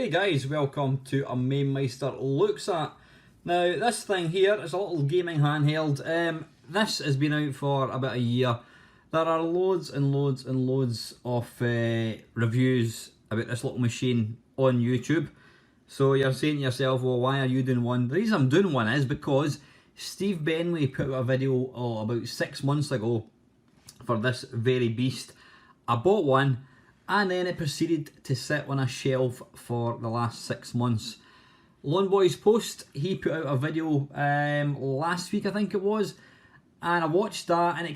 Hey guys, welcome to a Mamemeister looks at. Now this thing here is a little gaming handheld. This has been out for about a year. There are loads and loads and loads of reviews about this little machine on YouTube. So you're saying to yourself, well, why are you doing one? The reason I'm doing one is because Steve Bentley put out a video about 6 months ago for this very beast. I bought one and then it proceeded to sit on a shelf for the last 6 months. Lone Boy's Post, he put out a video last week, I think it was, and I watched that and I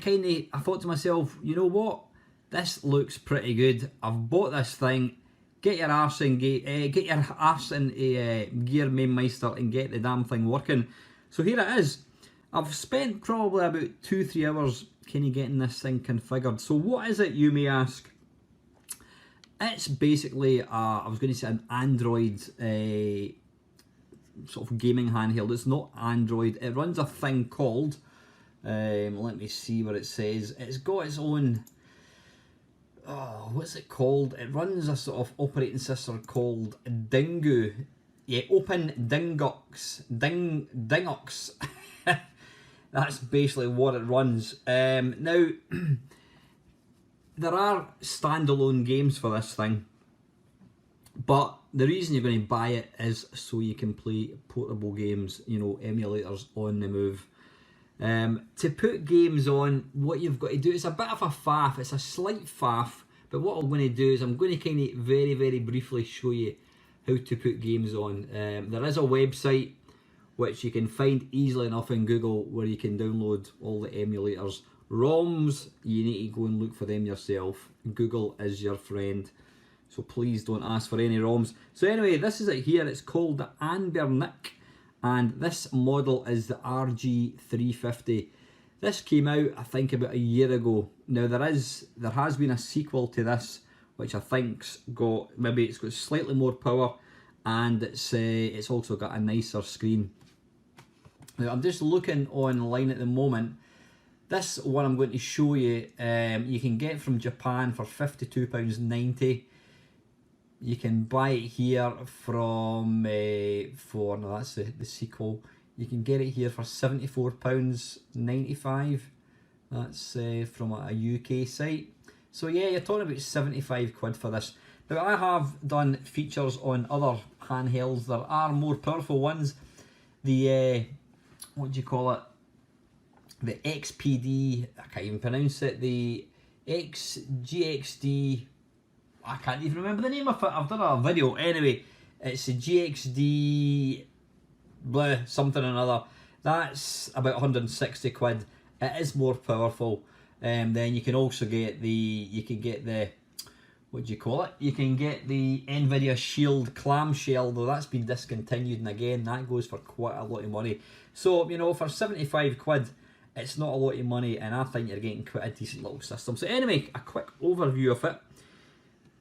thought to myself, you know what, this looks pretty good. I've bought this thing. Get your arse in gear, Mamemeister, and get the damn thing working. So here it is. I've spent probably about 2-3 hours kind of getting this thing configured. So what is it, you may ask? It's basically, I was going to say an Android sort of gaming handheld. It's not Android. It runs a thing called, let me see what it says. It's got its own, what's it called? It runs a sort of operating system called Dingo. Yeah, Open Dingox. Dingox. That's basically what it runs. Now, there are standalone games for this thing, but the reason you're going to buy it is so you can play portable games, you know, emulators on the move. To put games on, what you've got to do is a bit of a faff. It's a slight faff, but what I'm going to do is I'm going to kind of very, very briefly show you how to put games on. There is a website which you can find easily enough in Google where you can download all the emulators. ROMs, you need to go and look for them yourself. Google is your friend, so please don't ask for any ROMs. So anyway, this is it here. It's called the Abernic, and this model is the RG350. This came out, I think, about a year ago. Now there has been a sequel to this, which I think's got, maybe it's got slightly more power, and it's also got a nicer screen. Now I'm just looking online at the moment. This one I'm going to show you, you can get from Japan for £52.90. You can buy it here from, no, that's the sequel. You can get it here for £74.95. That's from a UK site. So yeah, you're talking about 75 quid for this. Now I have done features on other handhelds. There are more powerful ones. The, what do you call it? The XPD, I can't even pronounce it, the GXD, I can't even remember the name of it, I've done a video. Anyway, it's the GXD, blah, something or another. That's about 160 quid. It is more powerful. Then you can also get what do you call it? You can get the NVIDIA Shield clamshell, though that's been discontinued, and again, that goes for quite a lot of money. So, you know, for 75 quid, it's not a lot of money, and I think you're getting quite a decent little system. So anyway, a quick overview of it.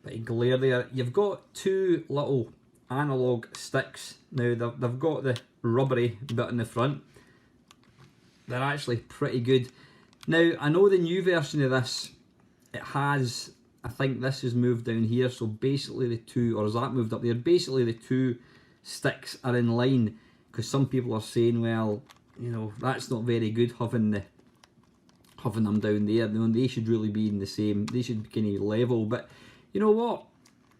Bit of glare there. You've got two little analog sticks. Now they've got the rubbery bit in the front. They're actually pretty good. Now I know the new version of this, it has, I think this is moved down here, so basically the two, or is that moved up there? Basically the two sticks are in line, because some people are saying, well, you know, that's not very good having them down there. You know, they should really be in the same, they should be kind of level. But you know what?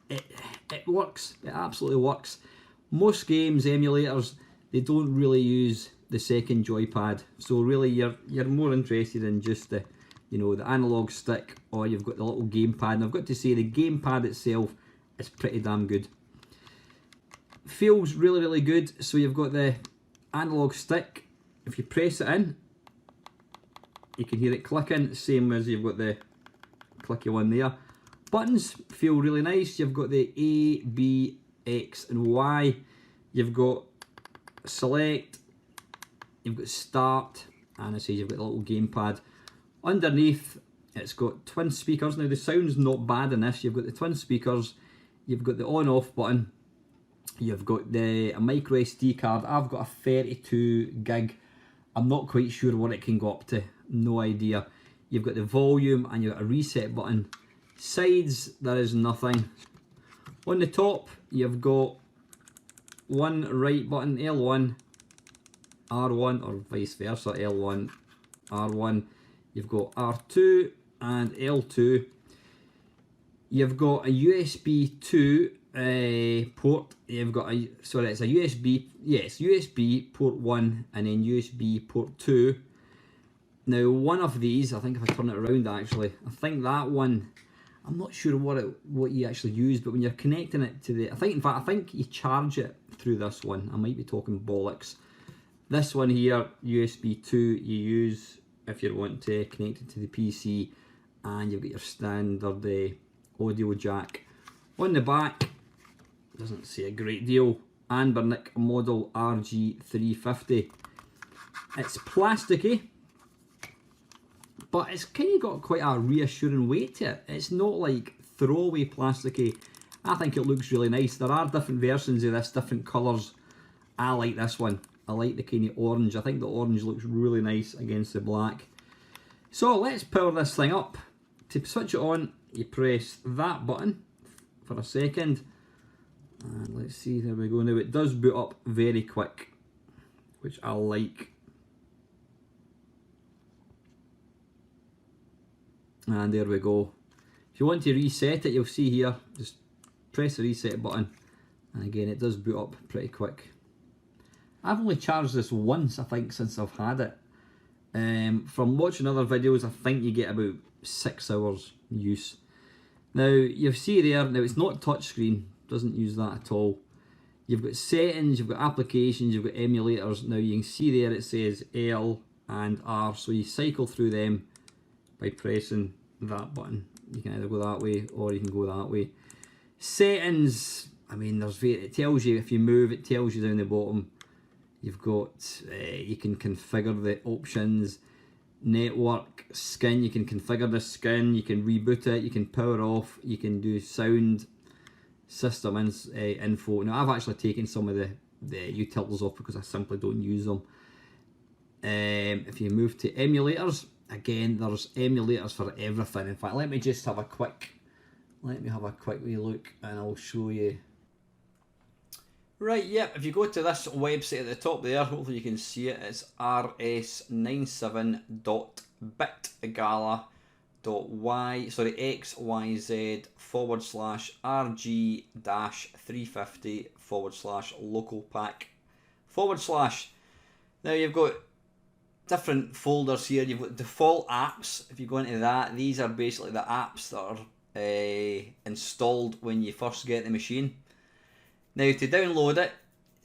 It works. It absolutely works. Most games, emulators, they don't really use the second joypad. So really, you're more interested in just the, you know, the analog stick, or you've got the little gamepad. And I've got to say, the gamepad itself is pretty damn good. Feels really, really good. So you've got the analog stick. If you press it in, you can hear it clicking, same as you've got the clicky one there. Buttons feel really nice. You've got the A, B, X and Y. You've got select, you've got start, and it says you've got the little gamepad. Underneath, it's got twin speakers. Now the sound's not bad in this. You've got the twin speakers, you've got the on-off button, you've got a micro SD card. I've got a 32 gig. I'm not quite sure what it can go up to, no idea. You've got the volume and you've got a reset button. Sides, there is nothing. On the top, you've got one right button, L1, R1, or vice versa, L1, R1. You've got R2 and L2. You've got a USB 2 port. You've got a, sorry, it's a USB, yes, USB port 1 and then USB port 2. Now, one of these, I think if I turn it around actually, I think that one, I'm not sure what you actually use, but when you're connecting it to the, in fact, I think you charge it through this one. I might be talking bollocks. This one here, USB 2, you use if you want to connect it to the PC, and you've got your standard audio jack. On the back, doesn't say a great deal, Abernic model RG350. It's plasticky, but it's kind of got quite a reassuring weight to it. It's not like throwaway plasticky. I think it looks really nice. There are different versions of this, different colours. I like this one. I like the kind of orange. I think the orange looks really nice against the black. So let's power this thing up. To switch it on, you press that button for a second. And let's see, there we go. Now it does boot up very quick, which I like. And there we go. If you want to reset it, you'll see here, just press the reset button. And again, it does boot up pretty quick. I've only charged this once, I think, since I've had it. From watching other videos, I think you get about 6 hours use. Now, you see there, now it's not touchscreen, doesn't use that at all. You've got settings, you've got applications, you've got emulators. Now you can see there it says L and R, so you cycle through them by pressing that button. You can either go that way or you can go that way. Settings, I mean, it tells you if you move, it tells you down the bottom. You've got, you can configure the options, network, skin, you can configure the skin, you can reboot it, you can power off, you can do sound, system info. Now I've actually taken some of the utils off because I simply don't use them. If you move to emulators, again, there's emulators for everything. In fact, let me have a quick wee look and I'll show you. Right, yep, if you go to this website at the top there, hopefully you can see it, it's xyz.bit.gala.y/rg-350/local-pack/. Now you've got different folders here. You've got default apps. If you go into that, these are basically the apps that are installed when you first get the machine. Now to download it,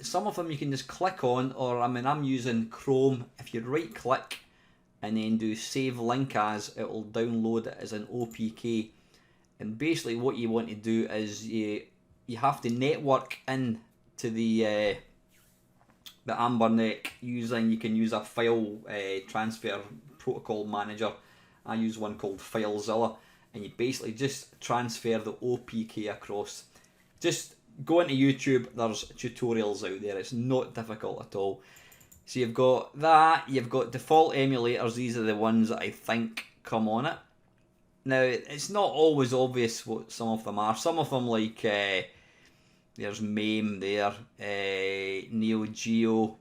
some of them you can just click on, or I mean I'm using Chrome. If you right click and then do save link as, it will download it as an OPK. And basically what you want to do is you have to network in to the Abernic using, you can use a file transfer protocol manager. I use one called FileZilla, and you basically just transfer the OPK across. Just go into YouTube, there's tutorials out there, it's not difficult at all. So you've got that, you've got default emulators, these are the ones that I think come on it. Now, it's not always obvious what some of them are. Some of them, like, there's MAME there, Neo Geo,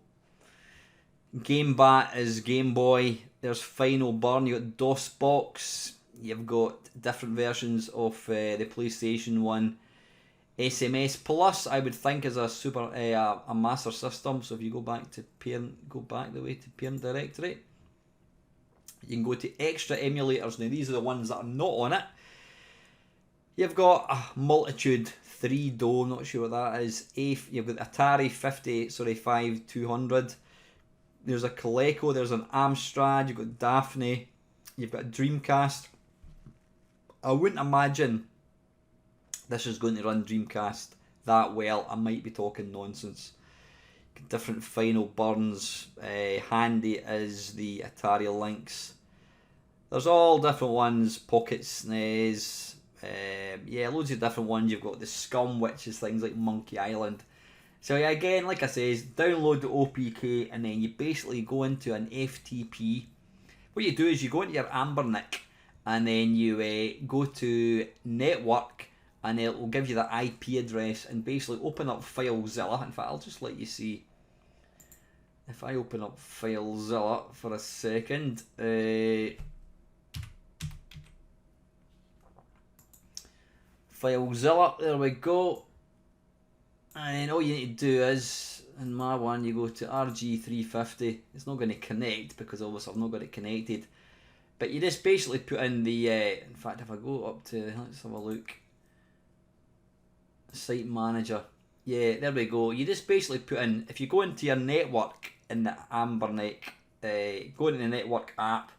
Gamepad is Game Boy, there's Final Burn, you've got DOSBox, you've got different versions of the PlayStation 1. SMS Plus, I would think, is a Master System. So if you go back the way to parent directory, you can go to extra emulators. Now these are the ones that are not on it. You've got a multitude, 3DO, not sure what that is. You've got Atari 5200. There's a Coleco, there's an Amstrad, you've got Daphne, you've got a Dreamcast. I wouldn't imagine this is going to run Dreamcast that well. I might be talking nonsense. Different Final Burns. Handy is the Atari Lynx. There's all different ones. Pocket SNES. Yeah, loads of different ones. You've got the Scum, which is things like Monkey Island. So yeah, again, like I says, download the OPK and then you basically go into an FTP. What you do is you go into your Abernic and then you go to Network and it will give you the IP address, and basically open up FileZilla. In fact, I'll just let you see. If I open up FileZilla for a second, FileZilla, there we go. And then all you need to do is, in my one, you go to RG350. It's not going to connect because obviously I've not got it connected. But you just basically put in the, in fact, if I go up to, let's have a look, Site Manager. Yeah, there we go. You just basically put in, if you go into your network in the Abernic, go into the network app,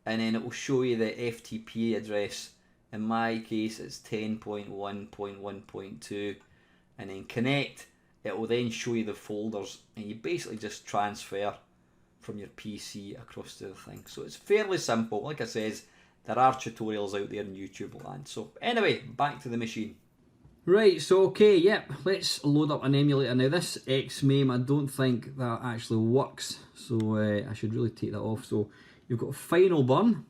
and then it will show you the FTP address. In my case, it's 10.1.1.2. And then connect, it will then show you the folders, and you basically just transfer from your PC across to the thing. So it's fairly simple. Like I says, there are tutorials out there in YouTube land. So anyway, back to the machine. Right, so okay, yep, let's load up an emulator. Now this X-Mame, I don't think that actually works, so I should really take that off. So you've got Final Burn,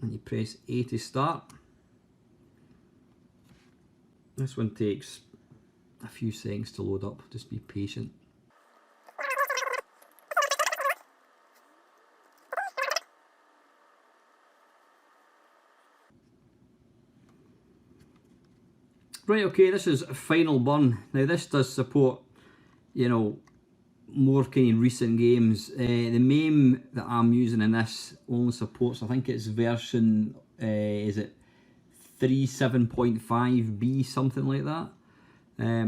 and you press A to start. This one takes a few seconds to load up, just be patient. Right, okay, this is Final Burn. Now this does support, you know, more kind of recent games. The MAME that I'm using in this only supports, I think it's version, is it 37.5B, something like that.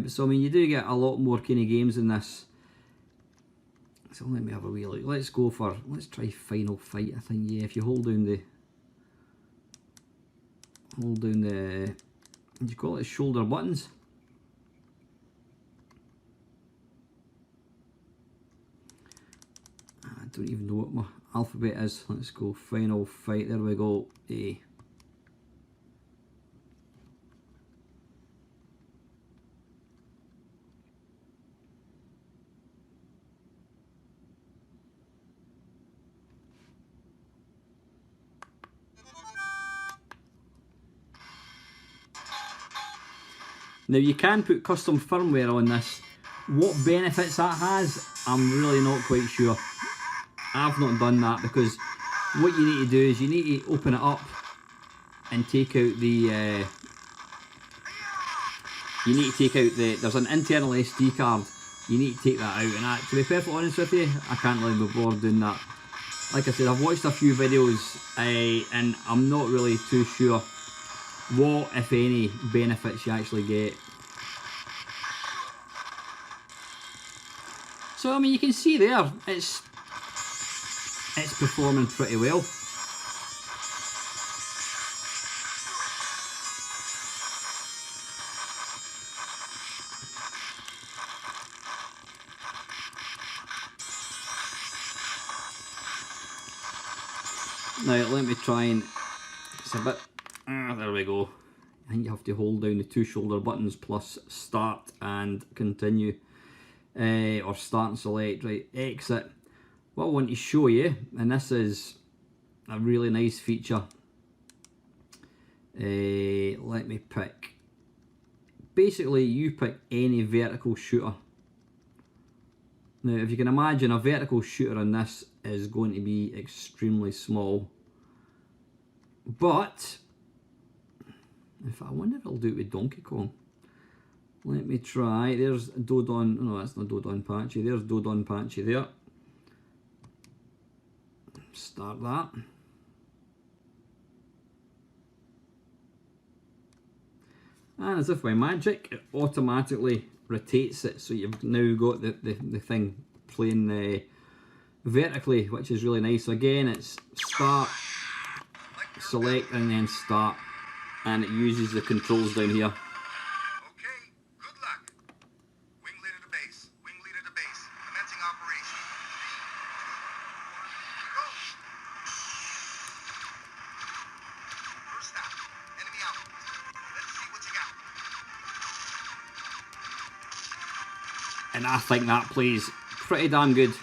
So I mean, you do get a lot more kind of games in this. So let me have a wee look. Let's try Final Fight. I think, yeah, if you hold down the, what do you call it, shoulder buttons. I don't even know what my alphabet is. Let's go Final Fight. There we go. A. Now you can put custom firmware on this. What benefits that has, I'm really not quite sure. I've not done that because what you need to do is you need to open it up and take out the, there's an internal SD card. You need to take that out, and to be perfectly honest with you, I can't really be bothered doing that. Like I said, I've watched a few videos and I'm not really too sure what, if any, benefits you actually get. So I mean, you can see there, it's performing pretty well. Now let me try and, it's a bit, there we go. I think you have to hold down the two shoulder buttons plus start and continue, or start and select, right, exit. What I want to show you, and this is a really nice feature, let me pick, basically you pick any vertical shooter. Now if you can imagine, a vertical shooter on this is going to be extremely small, but in fact, I wonder if it'll do it with Donkey Kong. Let me try. There's Dodon. No, that's not Dodonpachi. There's Dodonpachi there. Start that. And as if by magic, it automatically rotates it. So you've now got the thing playing vertically, which is really nice. So again, it's start, select, and then start. And it uses the controls down here. Okay, good luck. Wing leader to base. Wing leader to base. Commencing operation. Go. First stop. Enemy out. Let's see what you got. And I think that plays pretty damn good.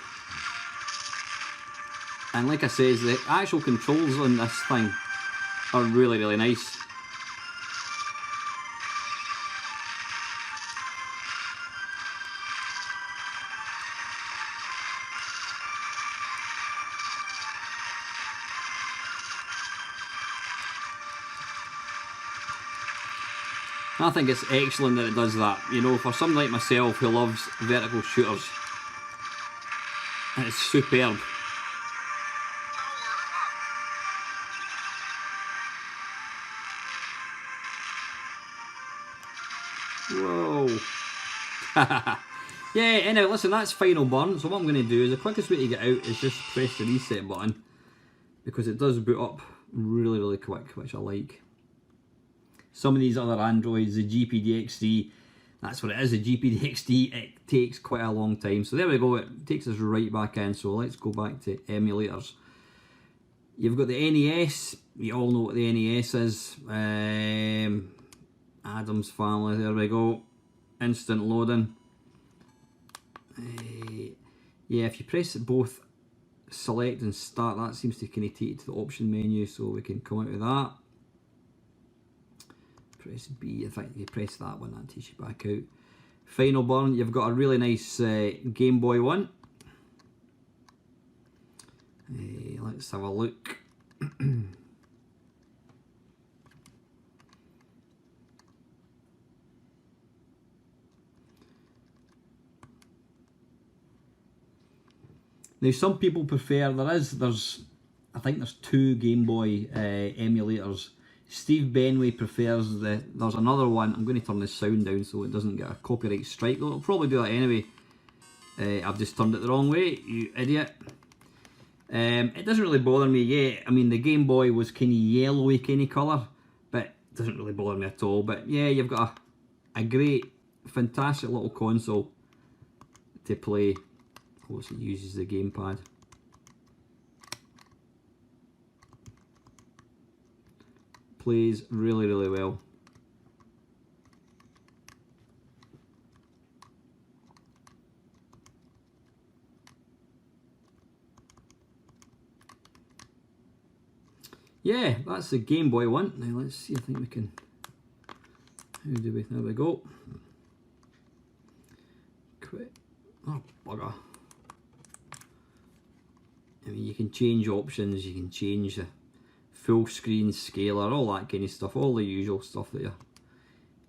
And like I says, the actual controls on this thing are really, really nice. I think it's excellent that it does that. You know, for somebody like myself who loves vertical shooters, it's superb. Whoa. Yeah, anyway, listen, that's Final Burn. So what I'm going to do is the quickest way to get out is just press the reset button, because it does boot up really, really quick, which I like. Some of these other Androids, the GPDXD, that's what it is, the GPDXD, it takes quite a long time. So there we go, it takes us right back in. So let's go back to emulators. You've got the NES, you all know what the NES is. Adam's Family, there we go. Instant loading. Yeah, if you press both select and start, that seems to kind of take you to the option menu, so we can come out of that. Press B, in fact you press that one, that takes you back out. Final Burn, you've got a really nice Game Boy one. Let's have a look. Now some people prefer, I think there's 2 Game Boy emulators. Steve Benway prefers there's another one. I'm going to turn the sound down so it doesn't get a copyright strike, though it'll probably do that anyway. I've just turned it the wrong way, you idiot. It doesn't really bother me yet. I mean, the Game Boy was kind of yellowy kind of colour, but it doesn't really bother me at all. But yeah, you've got a great, fantastic little console to play. Of course, it uses the Gamepad. Plays really, really well. Yeah, that's the Game Boy one. Now let's see, I think we can, how do we, there we go. Quit, oh bugger. I mean, you can change options, you can change the full screen, scaler, all that kind of stuff, all the usual stuff that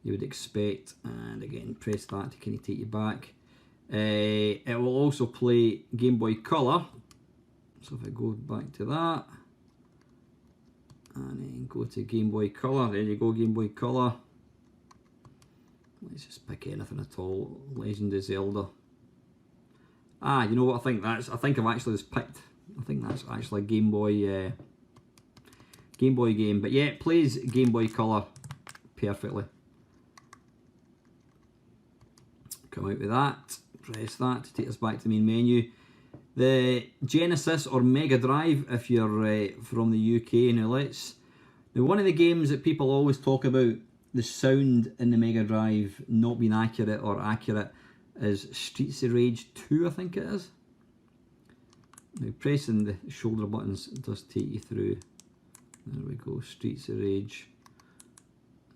you would expect. And again, press that to kind of take you back. It will also play Game Boy Color. So if I go back to that, and then go to Game Boy Color, there you go, Game Boy Color. Let's just pick anything at all. Legend of Zelda. Ah, you know what I think that's? I think I've actually just picked, I think that's actually a Game Boy game. But yeah, it plays Game Boy Color perfectly. Come out with that, press that to take us back to the main menu. The Genesis or Mega Drive, if you're from the UK. Now one of the games that people always talk about, the sound in the Mega Drive not being accurate or accurate, is Streets of Rage 2, I think it is. Now pressing the shoulder buttons does take you through. There we go, Streets of Rage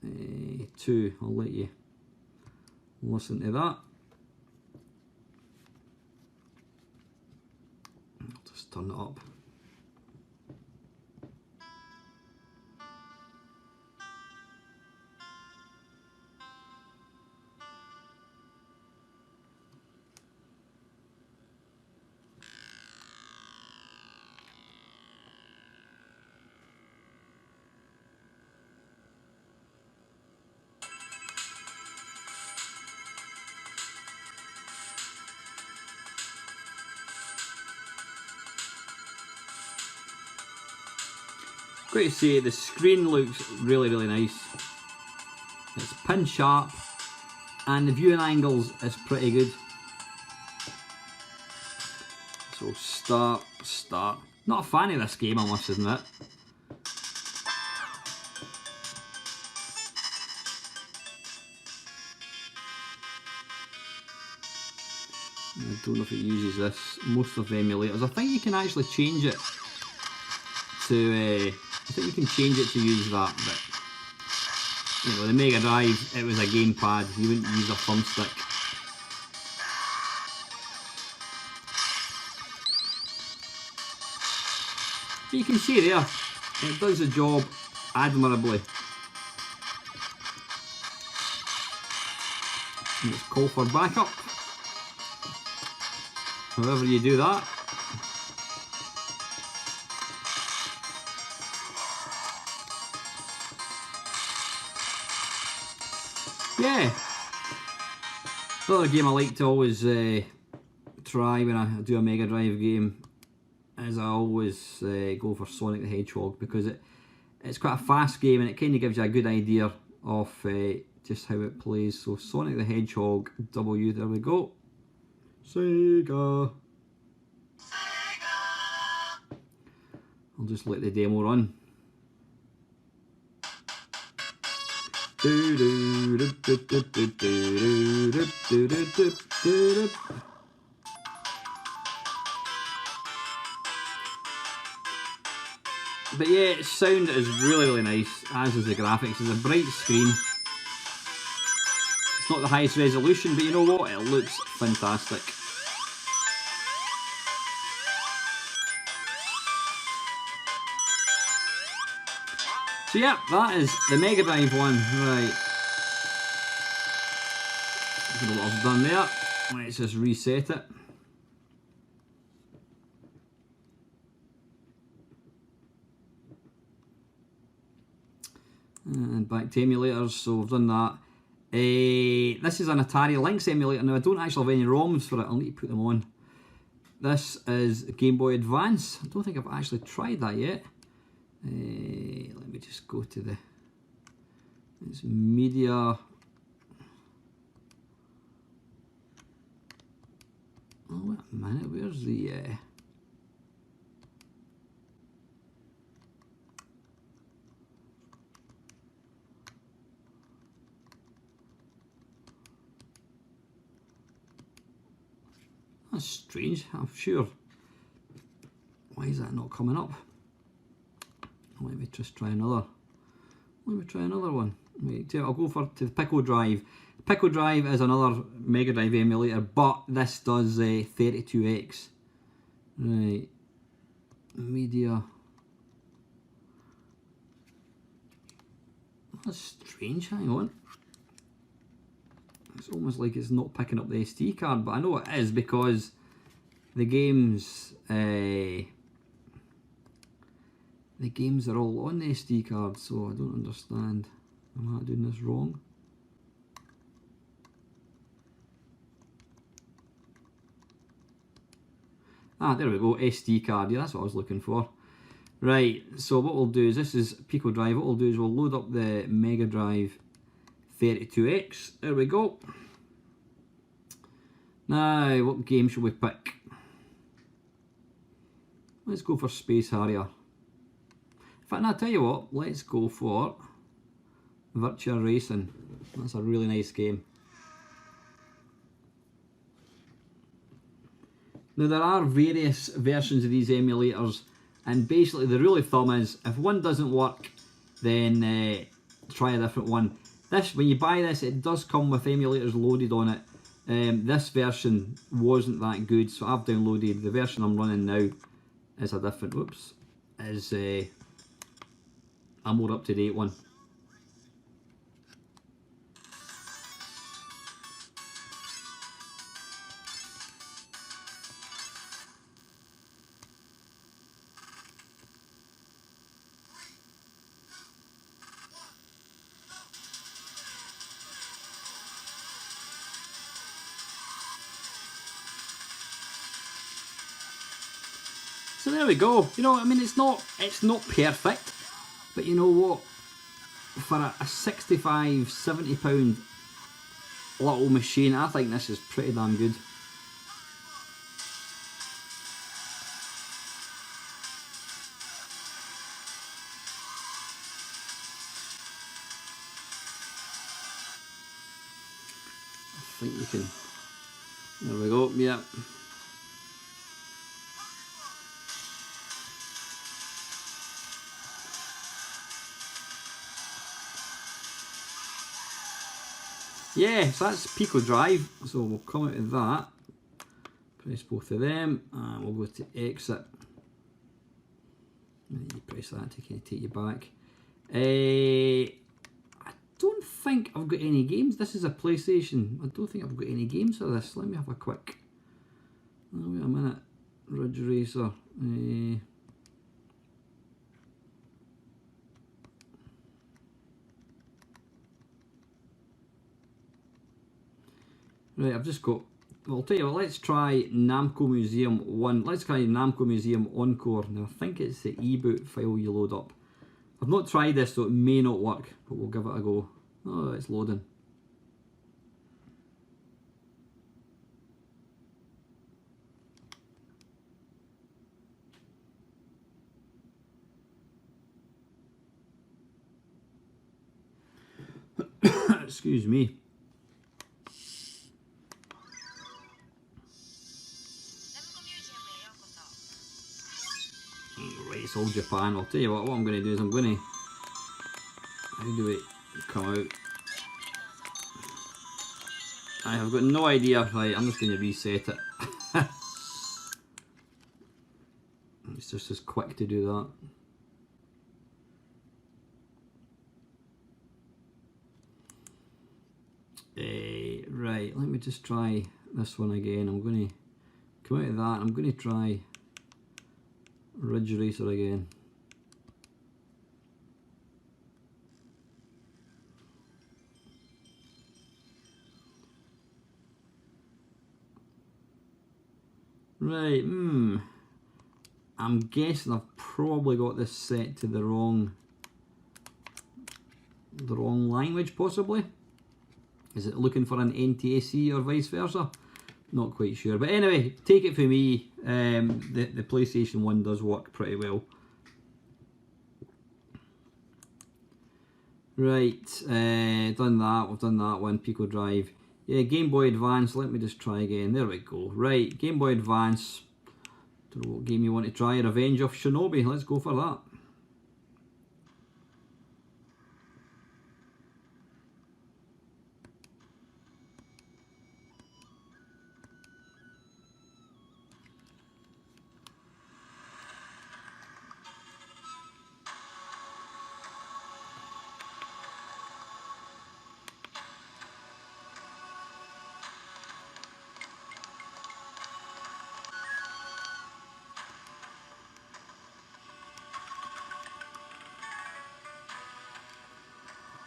2, I'll let you listen to that. I'll just turn it up. Great to say, the screen looks really, really nice. It's pin sharp, and the viewing angles is pretty good. So start. Not a fan of this game, I must admit. I don't know if it uses this. Most of the emulators, I think you can actually change it to. I think you can change it to use that, but you know, the Mega Drive, it was a gamepad. You wouldn't use a thumbstick. But you can see there, it does the job admirably. Let's call for backup. However you do that. Yeah. Another game I like to always try when I do a Mega Drive game is I always go for Sonic the Hedgehog, because it's quite a fast game and it kind of gives you a good idea of just how it plays. So Sonic the Hedgehog W, there we go. Sega. I'll just let the demo run. But yeah, sound is really nice, as is the graphics. It's a bright screen. It's not the highest resolution, but you know what? It looks fantastic. So yeah, that is the Mega Drive one. Right. I don't know what I've done there. Let's just reset it. And back to emulators, so we've done that. This is an Atari Lynx emulator. Now I don't actually have any ROMs for it, I'll need to put them on. This is Game Boy Advance. I don't think I've actually tried that yet. Let me just go to it's media. Oh wait a minute, where's the that's strange, I'm sure. Why is that not coming up? Let me just try another. Let me try another one. Wait, I'll go to the Pico Drive. Pico Drive is another Mega Drive emulator, but this does 32X. Right. Media. That's strange, hang on. It's almost like it's not picking up the SD card, but I know it is because the games are all on the SD card, so I don't understand. Am I doing this wrong? Ah, there we go, SD card, yeah, that's what I was looking for. Right, so what we'll do is, this is Pico Drive, what we'll do is we'll load up the Mega Drive 32X, there we go. Now, what game should we pick? Let's go for Space Harrier. In fact, I'll tell you what, let's go for Virtua Racing. That's a really nice game. Now there are various versions of these emulators, and basically the rule of thumb is if one doesn't work, then try a different one. When you buy this, it does come with emulators loaded on it. This version wasn't that good, so I've downloaded the version I'm running now. Is a different, is a more up to date one. So there we go. You know, I mean, it's not perfect, but you know what? For a 65, 70 pound little machine, I think this is pretty damn good. I think you can. There we go. Yeah. Yeah, so that's Pico Drive, so we'll come out of that, press both of them, and we'll go to exit. And you press that to kind of take you back. I don't think I've got any games. This is a PlayStation. I don't think I've got any games for this. Let me have a quick... Oh, wait a minute. Ridge Racer. Right, I've just got... Well, I'll tell you what, let's try Namco Museum 1. Let's try Namco Museum Encore. Now, I think it's the e-boot file you load up. I've not tried this, so it may not work, but we'll give it a go. Oh, it's loading. Excuse me. Right, it's all Japan. I'll tell you what I'm going to do is I'm going to... How do it come out? I have got no idea. Right, I'm just going to reset it. It's just as quick to do that. Right, let me just try this one again. I'm going to come out of that. I'm going to try Ridge Racer again. Right, I'm guessing I've probably got this set to the wrong language, possibly. Is it looking for an NTSC or vice versa? Not quite sure. But anyway, take it from me, the PlayStation 1 does work pretty well. Right, done that, we've done that one, Pico Drive. Yeah, Game Boy Advance, let me just try again. There we go. Right, Game Boy Advance. Don't know what game you want to try. Revenge of Shinobi, let's go for that.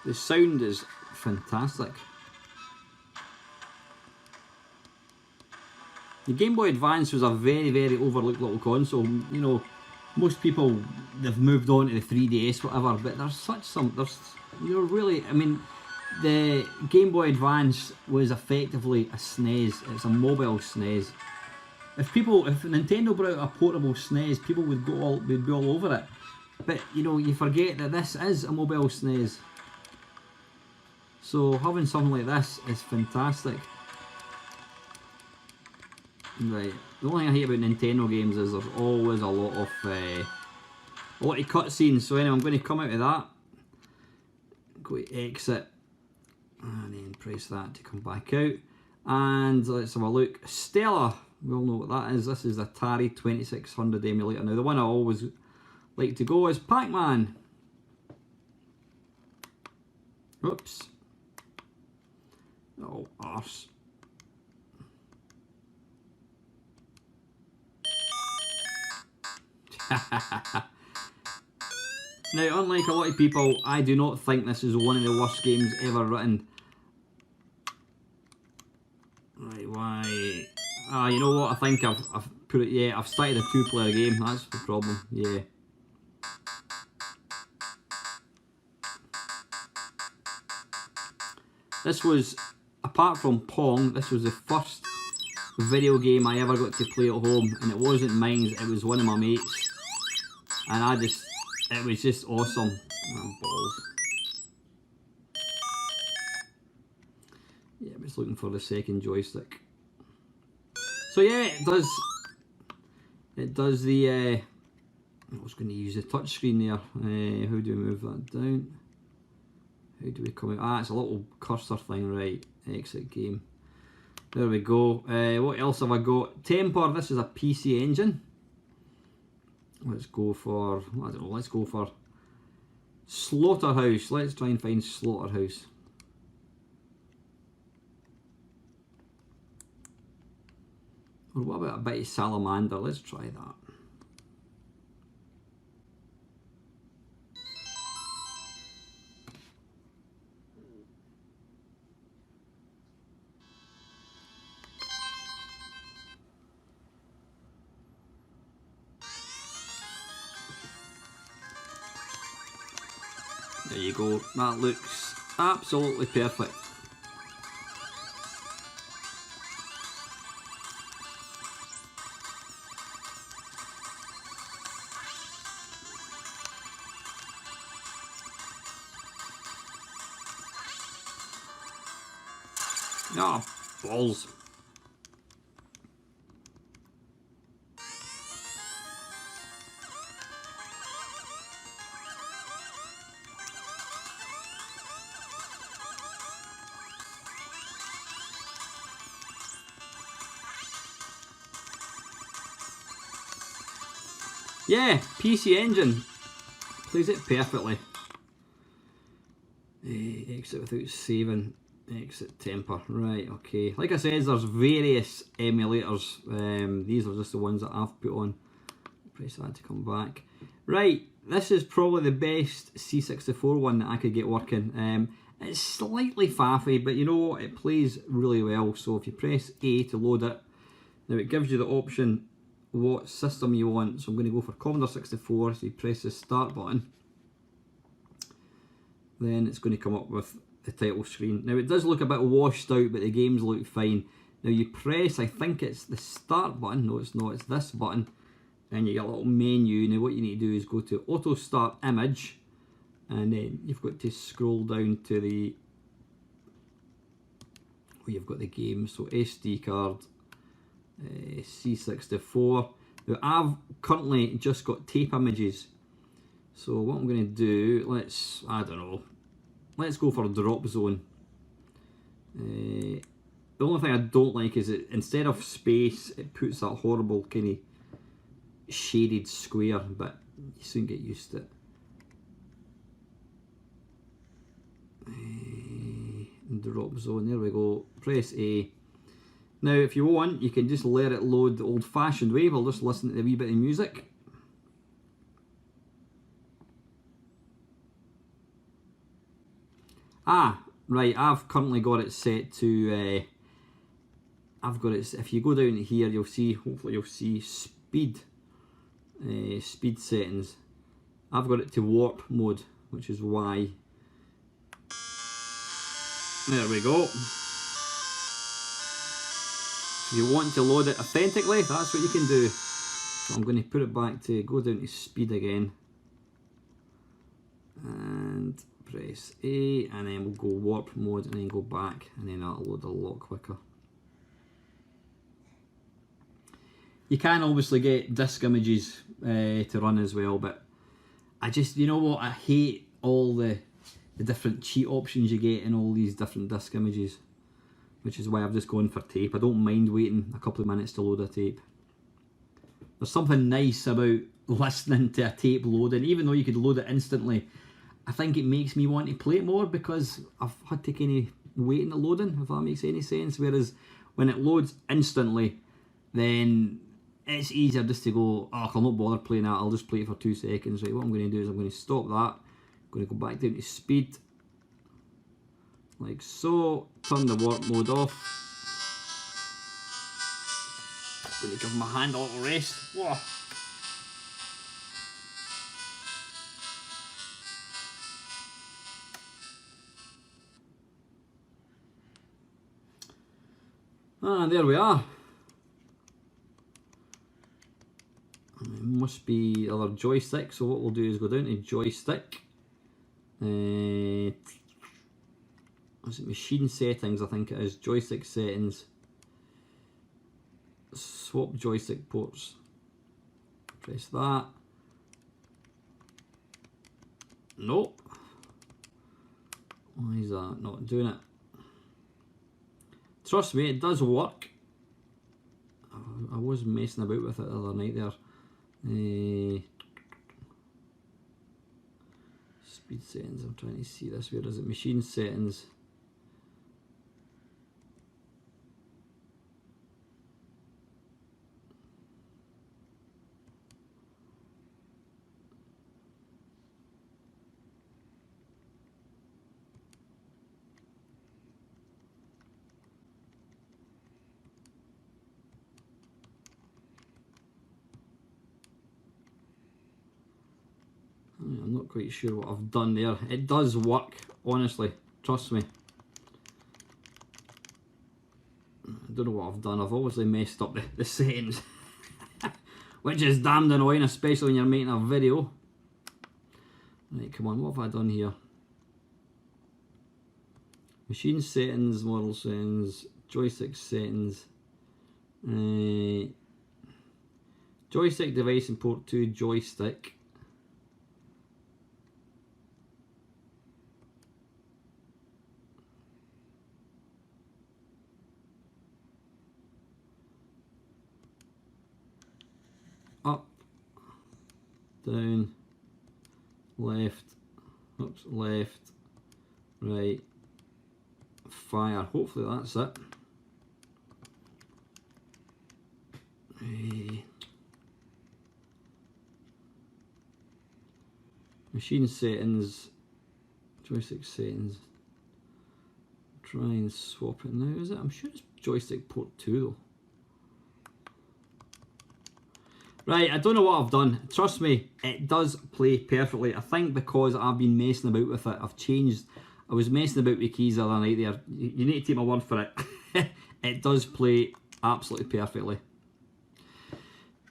The sound is fantastic. The Game Boy Advance was a very, very overlooked little console. You know, most people, they've moved on to the 3DS, whatever, but really, I mean, the Game Boy Advance was effectively a SNES. It's a mobile SNES. If Nintendo brought out a portable SNES, people would be all over it. But, you know, you forget that this is a mobile SNES. So having something like this is fantastic. Right, the only thing I hate about Nintendo games is there's always a lot of cutscenes. So anyway, I'm going to come out of that, go to exit, and then press that to come back out. And let's have a look. Stella, we all know what that is. This is the Atari 2600 emulator. Now the one I always like to go is Pac-Man. Oops. Oh, arse. Now, unlike a lot of people, I do not think this is one of the worst games ever written. Right, why? Ah, you know what? I think I've put it. Yeah, I've started a two-player game. That's the problem. Yeah. This was, apart from Pong, this was the first video game I ever got to play at home, and it wasn't mine, it was one of my mates, and it was just awesome. Oh, balls. Yeah, I was looking for the second joystick. So yeah, it does the, I was going to use the touch screen there. How do we move that down? How do we come out? Ah, it's a little cursor thing, right. Exit game. There we go. What else have I got? Temper, this is a PC engine. Let's go for, I don't know, let's go for Slaughterhouse. Let's try and find Slaughterhouse. Or what about a bit of Salamander? Let's try that. There you go. That looks absolutely perfect. Ah, balls. Yeah, PC Engine plays it perfectly. Exit without saving. Exit temper. Right, okay. Like I said, there's various emulators. These are just the ones that I've put on. Press that to come back. Right, this is probably the best C64 one that I could get working. It's slightly faffy, but you know, it plays really well. So if you press A to load it, now it gives you the option what system you want. So I'm going to go for Commodore 64. So you press the start button. Then it's going to come up with the title screen. Now it does look a bit washed out, but the games look fine. Now you press, I think it's the start button. No, it's not. It's this button. And you get a little menu. Now what you need to do is go to Auto Start Image. And then you've got to scroll down to the... where you've got the game. So SD card. C64. Now I've currently just got tape images. So what I'm going to do, I don't know, let's go for a drop zone. The only thing I don't like is that instead of space, it puts that horrible kind of shaded square, but you soon get used to it. Drop zone, there we go, press A. Now if you want, you can just let it load the old fashioned way. We'll just listen to a wee bit of music. Ah, right, I've currently got it set to, I've got it, if you go down here, you'll see, hopefully you'll see speed, speed settings. I've got it to warp mode, which is why. There we go. If you want to load it authentically, that's what you can do. So I'm going to put it back to, go down to speed again. And press A, and then we'll go warp mode, and then go back, and then that'll load a lot quicker. You can obviously get disk images to run as well, but I just, you know what, I hate all the different cheat options you get in all these different disk images, which is why I've just gone for tape. I don't mind waiting a couple of minutes to load a tape. There's something nice about listening to a tape loading, even though you could load it instantly. I think it makes me want to play it more because I've had to kind of wait in the loading, if that makes any sense. Whereas when it loads instantly, then it's easier just to go, oh, I'll not bother playing that, I'll just play it for 2 seconds. Right, what I'm going to do is I'm going to stop that. I'm going to go back down to speed, like so. Turn the warp mode off. I'm going to give my hand a little rest. Whoa. Ah, there we are. It must be the other joystick, so what we'll do is go down to joystick. Is it machine settings? I think it is. Joystick settings. Swap joystick ports. Press that. Nope. Why is that not doing it? Trust me, it does work. I was messing about with it the other night there. speed settings. I'm trying to see this. Where is it? Machine settings. I'm not quite sure what I've done there. It does work, honestly, trust me. I don't know what I've done. I've obviously messed up the settings, which is damned annoying, especially when you're making a video. Right, come on, what have I done here? Machine settings, model settings, joystick settings, joystick device and port 2 joystick. Up, down, left, oops, left, right, fire. Hopefully that's it. Machine settings, joystick settings. Try and swap it now, is it? I'm sure it's joystick port 2 though. Right, I don't know what I've done. Trust me, it does play perfectly. I think because I've been messing about with it, I've changed. I was messing about with keys the other night there. You need to take my word for it. It does play absolutely perfectly.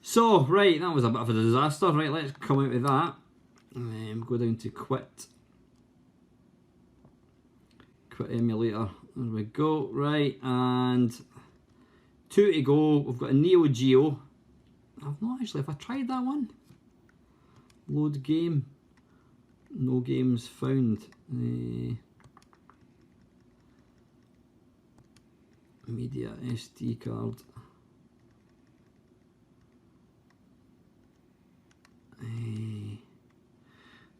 So, right, that was a bit of a disaster. Right, let's come out of that. Go down to quit. Quit emulator. There we go. Right, and 2 to go. We've got a Neo Geo. I've not actually, have I tried that one? Load game. No games found. Media SD card.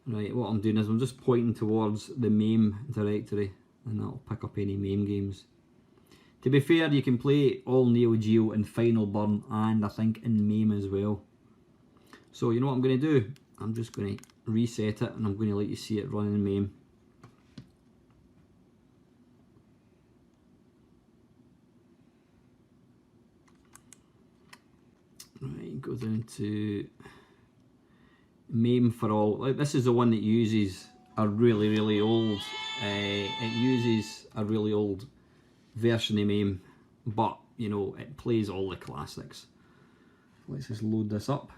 Right, what I'm doing is I'm just pointing towards the MAME directory and that'll pick up any MAME games. To be fair, you can play all Neo Geo in Final Burn and I think in MAME as well. So you know what I'm going to do? I'm just going to reset it and I'm going to let you see it running in MAME. Right, go down to MAME for all. Like, this is the one that uses a really old, it uses a really old version of MAME, but you know, it plays all the classics. Let's just load this up.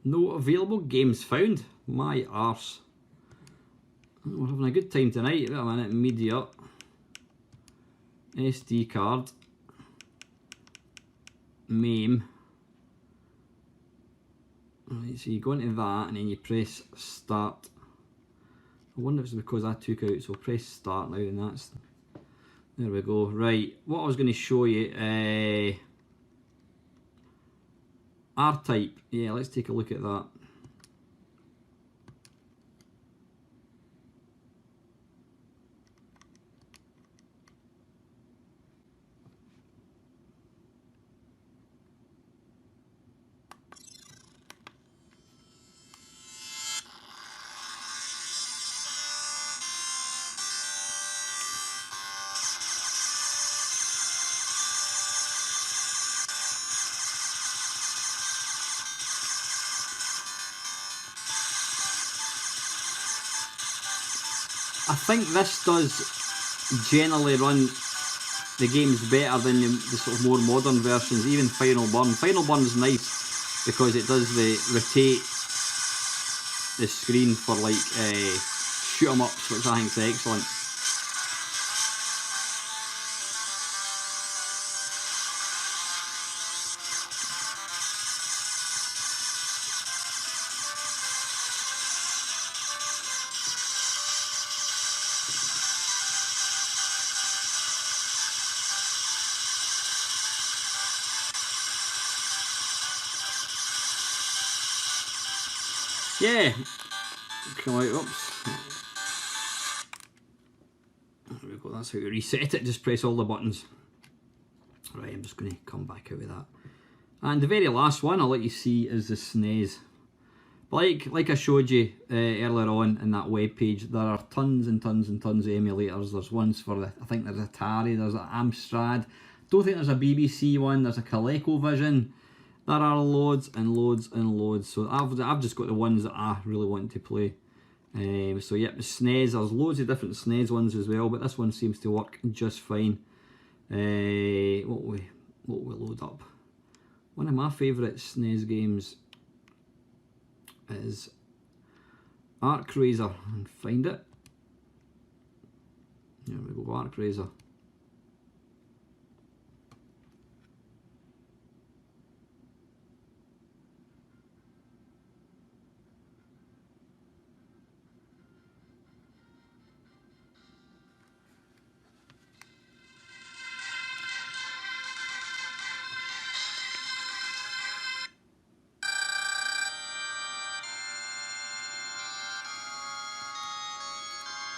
No available games found. My arse. We're having a good time tonight. Wait a minute. Media. SD card. MAME. Right, so you go into that and then you press start. I wonder if it's because I took out, so press start now and that's... There we go. Right, what I was going to show you... R-Type. Yeah, let's take a look at that. I think this does generally run the games better than the sort of more modern versions, even Final Burn. Final Burn's nice because it does the rotate the screen for like shoot 'em ups, which I think is excellent. yeah, come out, oops. There we go, that's how you reset it, just press all the buttons. Right, I'm just going to come back out of that. And the very last one I'll let you see is the SNES. Like I showed you earlier on in that web page, there are tons and tons and tons of emulators. There's ones for the, I think there's Atari, there's an Amstrad. Don't think there's a BBC one. There's a ColecoVision. There are loads and loads and loads. So I've just got the ones that I really want to play. So yeah, the SNES. There's loads of different SNES ones as well, but this one seems to work just fine. What we load up? One of my favourite SNES games is Arc Razor, and find it. There we go, Arc Razor.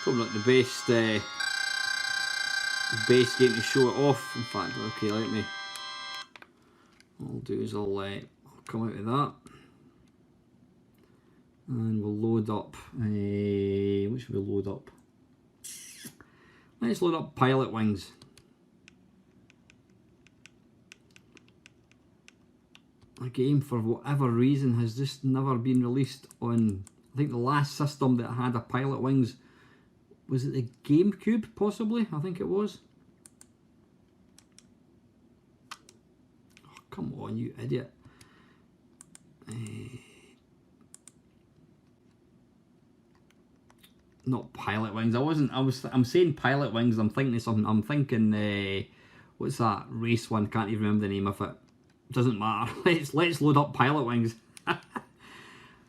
Probably not the best game to show it off. In fact, okay, let me. What I'll do is I'll come out of that, and we'll load up. What should we load up? Let's load up Pilot Wings. A game, for whatever reason, has just never been released on. I think the last system that had a Pilot Wings, was it the GameCube, possibly? I think it was. Oh, come on, you idiot. Not Pilot Wings. I'm saying Pilot Wings, I'm thinking of something. I'm thinking, what's that race one? Can't even remember the name of it. Doesn't matter. Let's load up Pilot Wings.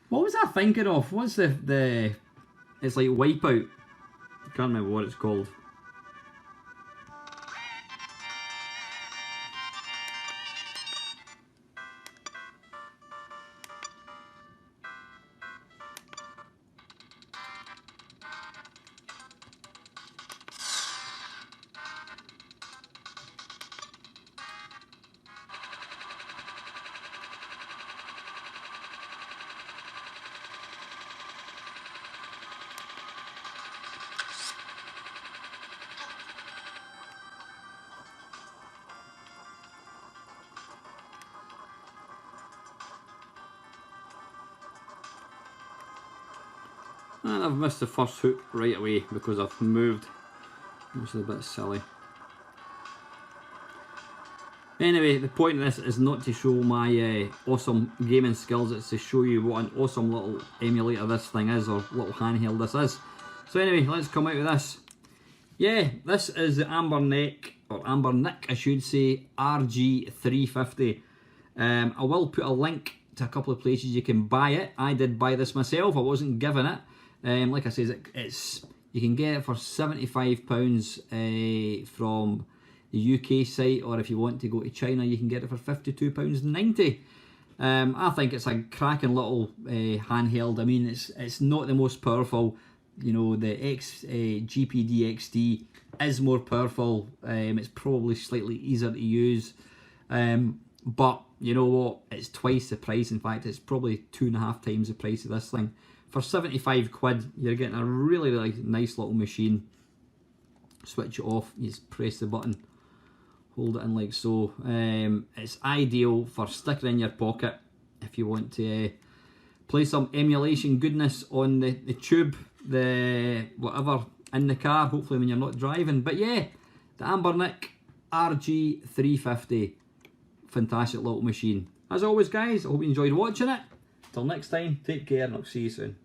What was I thinking of? What's the it's like Wipeout. Can't remember what it's called. And I've missed the first hook right away because I've moved, which is a bit silly. Anyway, the point of this is not to show my awesome gaming skills, it's to show you what an awesome little emulator this thing is, or little handheld this is. So anyway, let's come out with this. Yeah, this is the Abernic, or Abernic I should say, RG350. I will put a link to a couple of places you can buy it. I did buy this myself, I wasn't given it. Like I said, you can get it for £75 from the UK site, or if you want to go to China, you can get it for £52.90. I think it's a cracking little handheld. I mean, it's not the most powerful. You know, the GPD XD is more powerful. It's probably slightly easier to use, but you know what? It's twice the price. In fact, it's probably 2.5 times the price of this thing. For 75 quid, you're getting a really, really nice little machine. Switch it off, you just press the button, hold it in like so. It's ideal for sticking in your pocket if you want to play some emulation goodness on the tube, the whatever, in the car, hopefully when you're not driving. But yeah, the Abernic RG350, fantastic little machine. As always guys, I hope you enjoyed watching it. Till next time, take care and I'll see you soon.